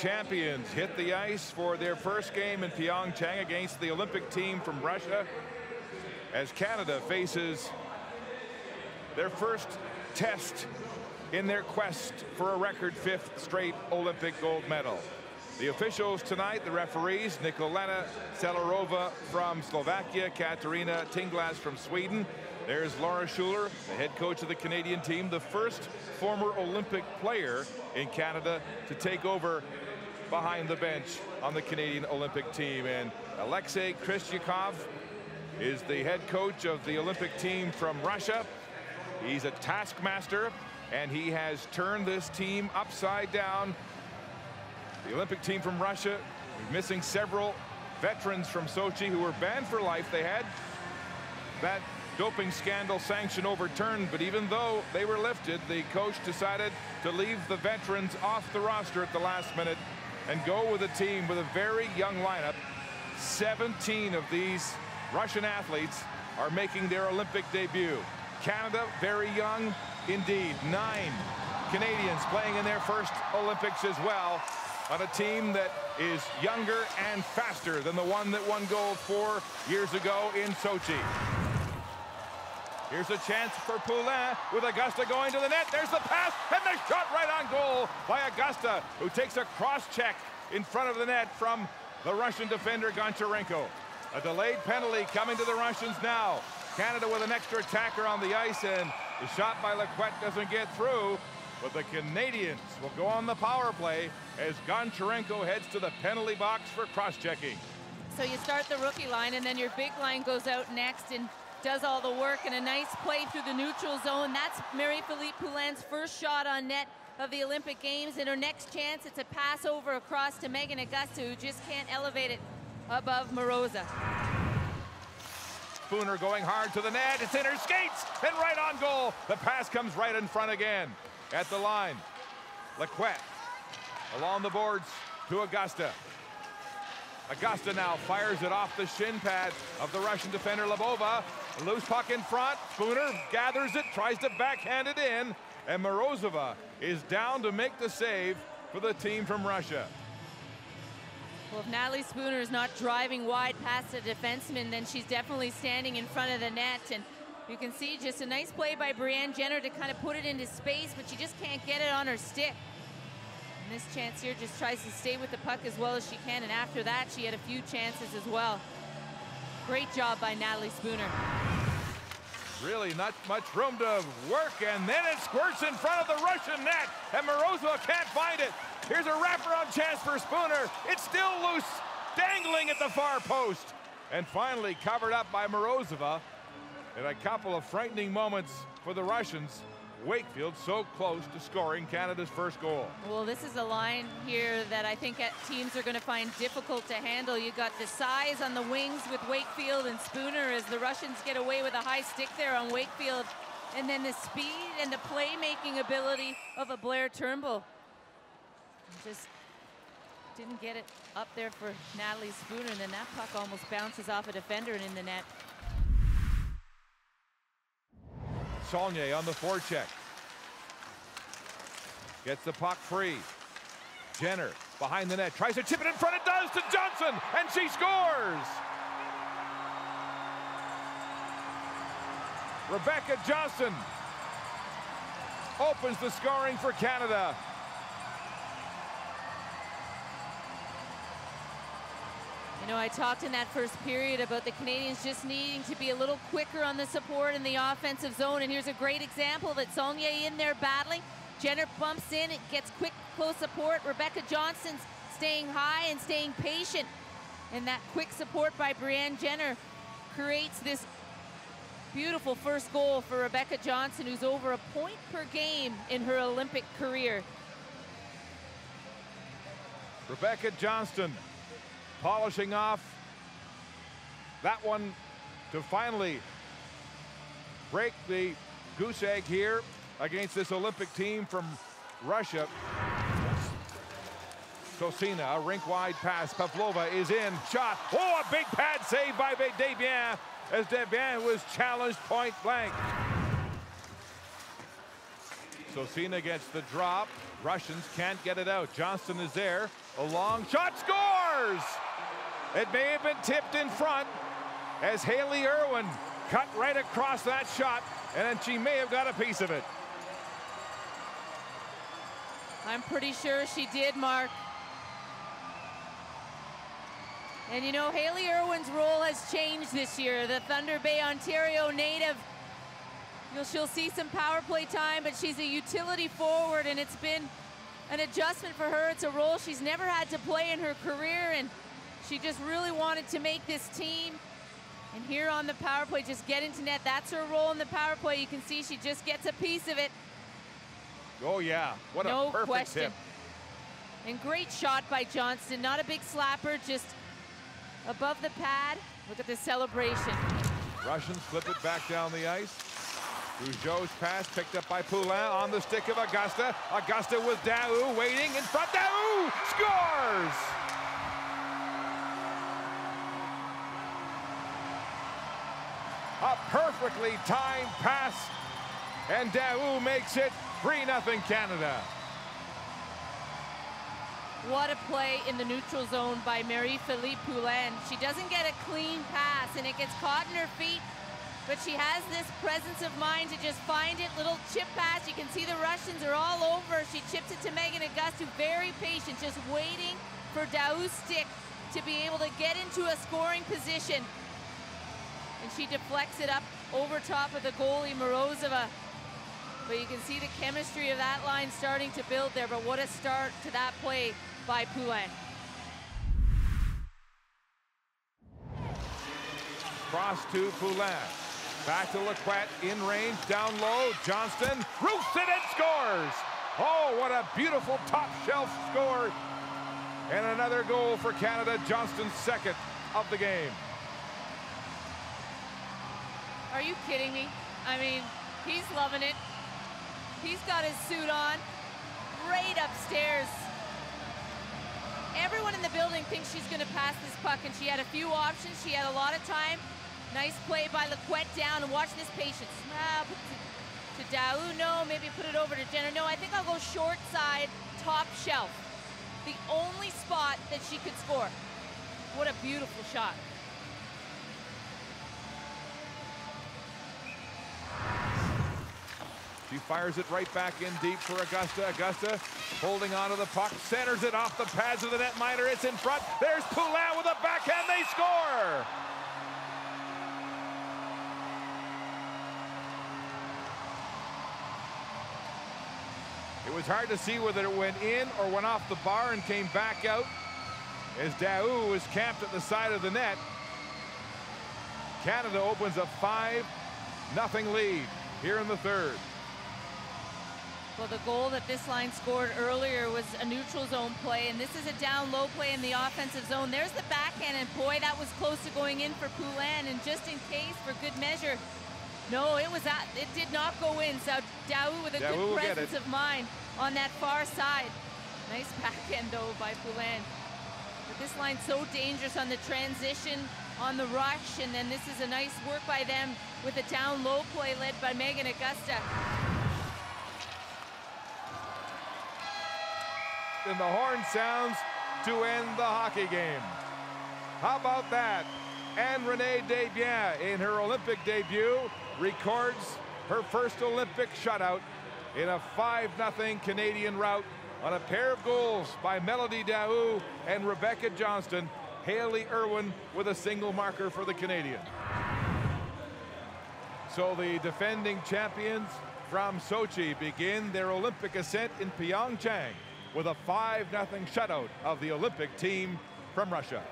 champions hit the ice for their first game in Pyeongchang against the Olympic team from Russia, as Canada faces their first test in their quest for a record 5th straight Olympic gold medal. The officials tonight, the referees, Nikolena Celerova from Slovakia, Katarina Tinglas from Sweden. There's Laura Schuler, the head coach of the Canadian team, the first former Olympic player in Canada to take over behind the bench on the Canadian Olympic team. And Alexei Krystyakov is the head coach of the Olympic team from Russia. He's a taskmaster, and he has turned this team upside down. The Olympic team from Russia, missing several veterans from Sochi who were banned for life. They had that doping scandal sanction overturned, but even though they were lifted, the coach decided to leave the veterans off the roster at the last minute and go with a team with a very young lineup. 17 of these Russian athletes are making their Olympic debut. Canada, very young indeed. 9 Canadians playing in their first Olympics as well, on a team that is younger and faster than the one that won gold 4 years ago in Sochi. Here's a chance for Poulin with Augusta going to the net. There's the pass and the shot right on goal by Augusta, who takes a cross check in front of the net from the Russian defender Goncharenko. A delayed penalty coming to the Russians now. Canada with an extra attacker on the ice, and the shot by Lequette doesn't get through, but the Canadians will go on the power play as Goncharenko heads to the penalty box for cross-checking. So you start the rookie line, and then your big line goes out next and does all the work, and a nice play through the neutral zone. That's Marie-Philippe Poulin's first shot on net of the Olympic Games, and her next chance, it's a pass over across to Megan Augusta, who just can't elevate it above Moroza. Spooner going hard to the net. It's in her skates and right on goal. The pass comes right in front again at the line. Lequette along the boards to Augusta. Augusta now fires it off the shin pad of the Russian defender Labova. A loose puck in front. Spooner gathers it, tries to backhand it in, and Morozova is down to make the save for the team from Russia. Well, if Natalie Spooner is not driving wide past the defenseman, then she's definitely standing in front of the net. And you can see just a nice play by Brianne Jenner to kind of put it into space, but she just can't get it on her stick. And this chance here just tries to stay with the puck as well as she can, and after that she had a few chances as well. Great job by Natalie Spooner. Really not much room to work, and then it squirts in front of the Russian net, and Morozova can't find it. Here's a wraparound chance for Spooner. It's still loose, dangling at the far post, and finally covered up by Morozova. In a couple of frightening moments for the Russians, Wakefield so close to scoring Canada's first goal. Well, this is a line here that I think teams are going to find difficult to handle. You got the size on the wings with Wakefield and Spooner as the Russians get away with a high stick there on Wakefield, and then the speed and the playmaking ability of a Blair Turnbull. Just didn't get it up there for Natalie Spooner, and then that puck almost bounces off a defender and in the net. Saulnier on the forecheck. Gets the puck free. Jenner behind the net, tries to tip it in front, it does to Johnson, and she scores! Rebecca Johnson opens the scoring for Canada. You know, I talked in that first period about the Canadians just needing to be a little quicker on the support in the offensive zone, and here's a great example that Saulnier in there battling. Jenner bumps in, it gets quick, close support. Rebecca Johnson's staying high and staying patient, and that quick support by Brianne Jenner creates this beautiful first goal for Rebecca Johnson, who's over a point per game in her Olympic career. Rebecca Johnston polishing off that one to finally break the goose egg here against this Olympic team from Russia. Sosina, a rink-wide pass. Pavlova is in. Shot. Oh, a big pad save by Desbiens as Desbiens was challenged point blank. Sosina gets the drop. Russians can't get it out. Johnston is there. A long shot, scores! It may have been tipped in front as Haley Irwin cut right across that shot, and then she may have got a piece of it. I'm pretty sure she did, Mark. And you know, Haley Irwin's role has changed this year. The Thunder Bay, Ontario native. She'll see some power play time, but she's a utility forward, and it's been an adjustment for her. It's a role she's never had to play in her career, and she just really wanted to make this team. And here on the power play, just get into net. That's her role in the power play. You can see she just gets a piece of it. Oh yeah, what a perfect tip. And great shot by Johnston. Not a big slapper, just above the pad. Look at the celebration. Russians flip it back down the ice. Rougeau's pass picked up by Poulin on the stick of Augusta. Augusta with Daou waiting in front. Daou scores! A perfectly timed pass, and Daou makes it 3-0 Canada. What a play in the neutral zone by Marie-Philippe Poulin. She doesn't get a clean pass, and it gets caught in her feet, but she has this presence of mind to just find it. Little chip pass. You can see the Russians are all over. She chips it to Megan Augusta, very patient, just waiting for Daou's stick to be able to get into a scoring position. And she deflects it up over top of the goalie, Morozova. But you can see the chemistry of that line starting to build there. But what a start to that play by Poulin. Cross to Poulin. Back to Lequette, in range, down low. Johnston roofs it and scores! Oh, what a beautiful top shelf score. And another goal for Canada, Johnston's second of the game. Are you kidding me? I mean, he's loving it. He's got his suit on, right upstairs. Everyone in the building thinks she's gonna pass this puck, and she had a few options. She had a lot of time. Nice play by Lequette down, and watch this patience. To Daou, no, maybe put it over to Jenner. No, I think I'll go short side, top shelf. The only spot that she could score. What a beautiful shot. She fires it right back in deep for Augusta. Augusta holding onto the puck, centers it off the pads of the netminder. It's in front. There's Poulin with a backhand. They score! It was hard to see whether it went in or went off the bar and came back out as Daou was camped at the side of the net. Canada opens a 5-0 lead here in the third. Well, the goal that this line scored earlier was a neutral zone play, and this is a down low play in the offensive zone. There's the backhand, and boy, that was close to going in for Poulin, and just in case, for good measure, no, it did not go in. So Daou with a good presence of mind on that far side. Nice backhand, though, by Poulin. But this line's so dangerous on the transition, on the rush, and then this is a nice work by them with a down low play led by Megan Augusta. And the horn sounds to end the hockey game. How about that? And Renee Desbiens, in her Olympic debut, records her first Olympic shutout in a 5-0 Canadian rout on a pair of goals by Melody Daou and Rebecca Johnston. Haley Irwin with a single marker for the Canadians. So the defending champions from Sochi begin their Olympic ascent in Pyeongchang with a 5-0 shutout of the Olympic team from Russia.